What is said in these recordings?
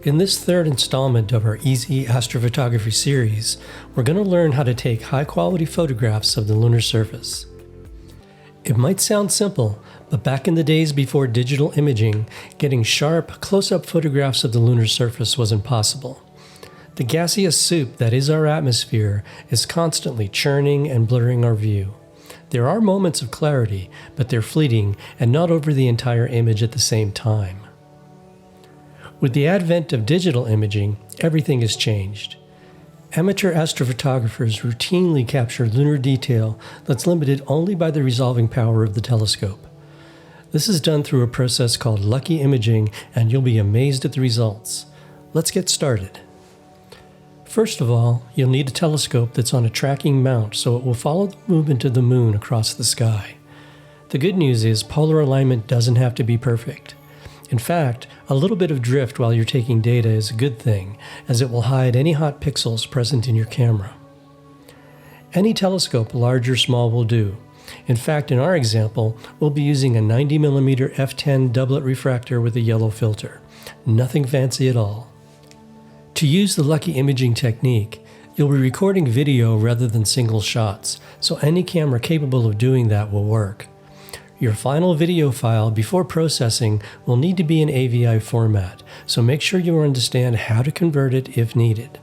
In this third installment of our Easy Astrophotography series, we're going to learn how to take high-quality photographs of the lunar surface. It might sound simple, but back in the days before digital imaging, getting sharp, close-up photographs of the lunar surface was impossible. The gaseous soup that is our atmosphere is constantly churning and blurring our view. There are moments of clarity, but they're fleeting and not over the entire image at the same time. With the advent of digital imaging, everything has changed. Amateur astrophotographers routinely capture lunar detail that's limited only by the resolving power of the telescope. This is done through a process called lucky imaging, and you'll be amazed at the results. Let's get started. First of all, you'll need a telescope that's on a tracking mount so it will follow the movement of the moon across the sky. The good news is polar alignment doesn't have to be perfect. In fact, a little bit of drift while you're taking data is a good thing, as it will hide any hot pixels present in your camera. Any telescope, large or small, will do. In fact, in our example, we'll be using a 90mm f10 doublet refractor with a yellow filter. Nothing fancy at all. To use the lucky imaging technique, you'll be recording video rather than single shots, so any camera capable of doing that will work. Your final video file before processing will need to be in AVI format, so make sure you understand how to convert it if needed.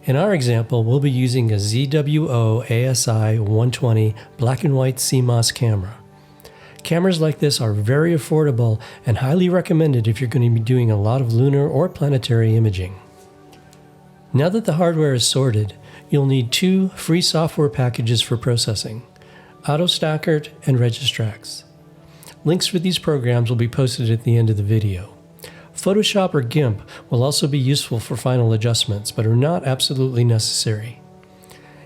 In our example, we'll be using a ZWO ASI 120 black and white CMOS camera. Cameras like this are very affordable and highly recommended if you're going to be doing a lot of lunar or planetary imaging. Now that the hardware is sorted, you'll need two free software packages for processing: AutoStacker and Registrax. Links for these programs will be posted at the end of the video. Photoshop or GIMP will also be useful for final adjustments, but are not absolutely necessary.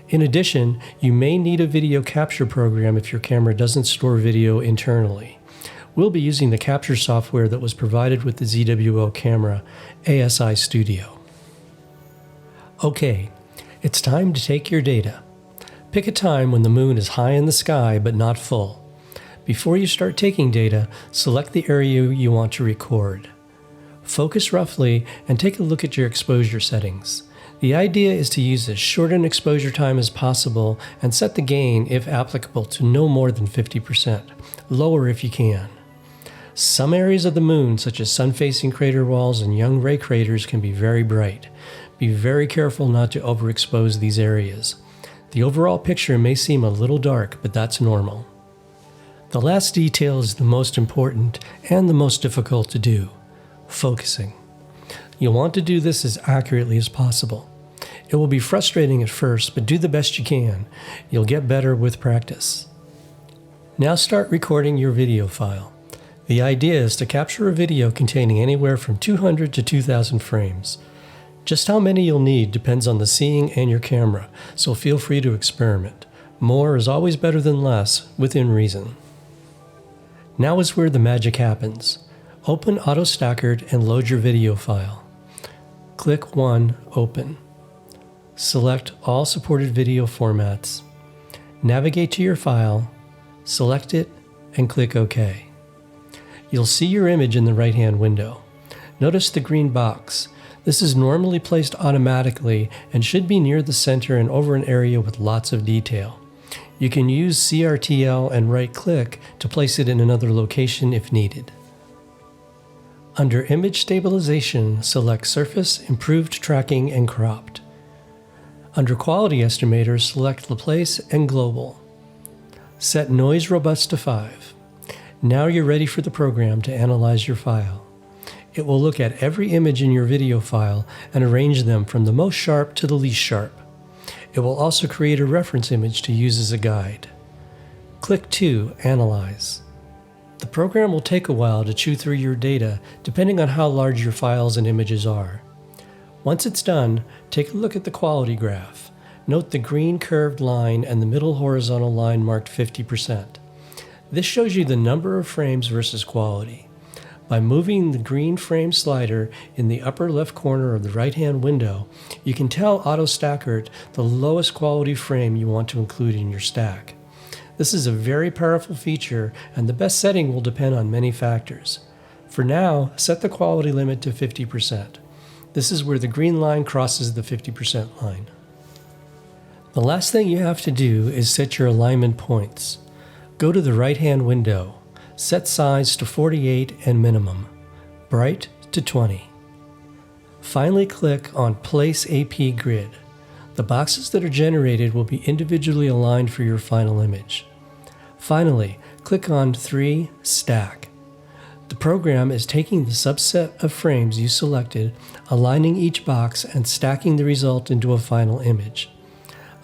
In addition, you may need a video capture program if your camera doesn't store video internally. We'll be using the capture software that was provided with the ZWO camera, ASI Studio. Okay, it's time to take your data. Pick a time when the moon is high in the sky but not full. Before you start taking data, select the area you want to record. Focus roughly and take a look at your exposure settings. The idea is to use as short an exposure time as possible and set the gain, if applicable, to no more than 50%. Lower if you can. Some areas of the moon, such as sun-facing crater walls and young ray craters, can be very bright. Be very careful not to overexpose these areas. The overall picture may seem a little dark, but that's normal. The last detail is the most important and the most difficult to do: focusing. You'll want to do this as accurately as possible. It will be frustrating at first, but do the best you can. You'll get better with practice. Now start recording your video file. The idea is to capture a video containing anywhere from 200 to 2,000 frames. Just how many you'll need depends on the seeing and your camera, so feel free to experiment. More is always better than less, within reason. Now is where the magic happens. Open AutoStacker and load your video file. Click 1, Open. Select all supported video formats. Navigate to your file, select it, and click OK. You'll see your image in the right-hand window. Notice the green box. This is normally placed automatically and should be near the center and over an area with lots of detail. You can use CRTL and right-click to place it in another location if needed. Under Image Stabilization, select Surface, Improved Tracking, and Cropped. Under Quality Estimator, select Laplace and Global. Set Noise Robust to 5. Now you're ready for the program to analyze your file. It will look at every image in your video file and arrange them from the most sharp to the least sharp. It will also create a reference image to use as a guide. Click 2, Analyze. The program will take a while to chew through your data, depending on how large your files and images are. Once it's done, take a look at the quality graph. Note the green curved line and the middle horizontal line marked 50%. This shows you the number of frames versus quality. By moving the green frame slider in the upper left corner of the right-hand window, you can tell AutoStacker the lowest quality frame you want to include in your stack. This is a very powerful feature, and the best setting will depend on many factors. For now, set the quality limit to 50%. This is where the green line crosses the 50% line. The last thing you have to do is set your alignment points. Go to the right-hand window. Set size to 48 and minimum. Bright to 20. Finally click on Place AP Grid. The boxes that are generated will be individually aligned for your final image. Finally, click on 3 Stack. The program is taking the subset of frames you selected, aligning each box, and stacking the result into a final image,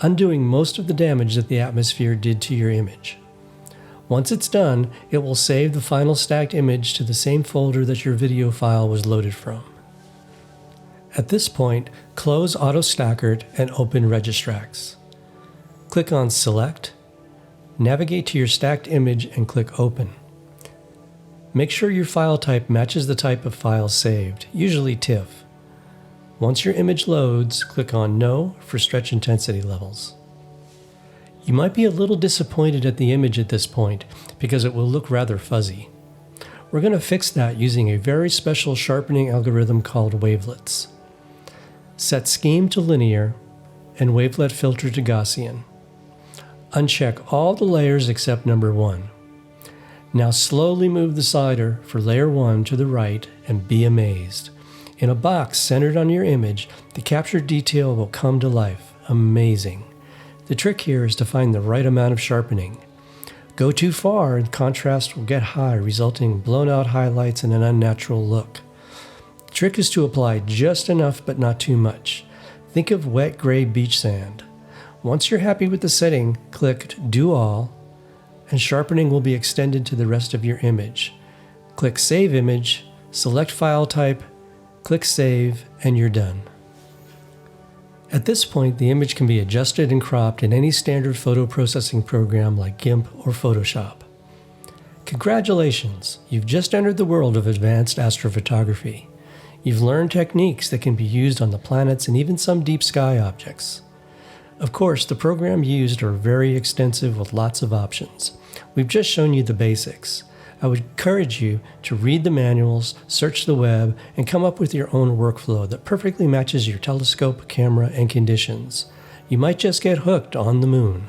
undoing most of the damage that the atmosphere did to your image. Once it's done, it will save the final stacked image to the same folder that your video file was loaded from. At this point, close AutoStackered and open Registrax. Click on Select, navigate to your stacked image and click Open. Make sure your file type matches the type of file saved, usually TIFF. Once your image loads, click on No for stretch intensity levels. You might be a little disappointed at the image at this point because it will look rather fuzzy. We're going to fix that using a very special sharpening algorithm called wavelets. Set Scheme to Linear and Wavelet Filter to Gaussian. Uncheck all the layers except number 1. Now slowly move the slider for layer 1 to the right and be amazed. In a box centered on your image, the captured detail will come to life. Amazing. The trick here is to find the right amount of sharpening. Go too far and contrast will get high, resulting in blown out highlights and an unnatural look. The trick is to apply just enough but not too much. Think of wet gray beach sand. Once you're happy with the setting, click Do All, and sharpening will be extended to the rest of your image. Click Save Image, select File Type, click Save, and you're done. At this point, the image can be adjusted and cropped in any standard photo processing program like GIMP or Photoshop. Congratulations! You've just entered the world of advanced astrophotography. You've learned techniques that can be used on the planets and even some deep sky objects. Of course, the program used are very extensive with lots of options. We've just shown you the basics. I would encourage you to read the manuals, search the web, and come up with your own workflow that perfectly matches your telescope, camera, and conditions. You might just get hooked on the moon.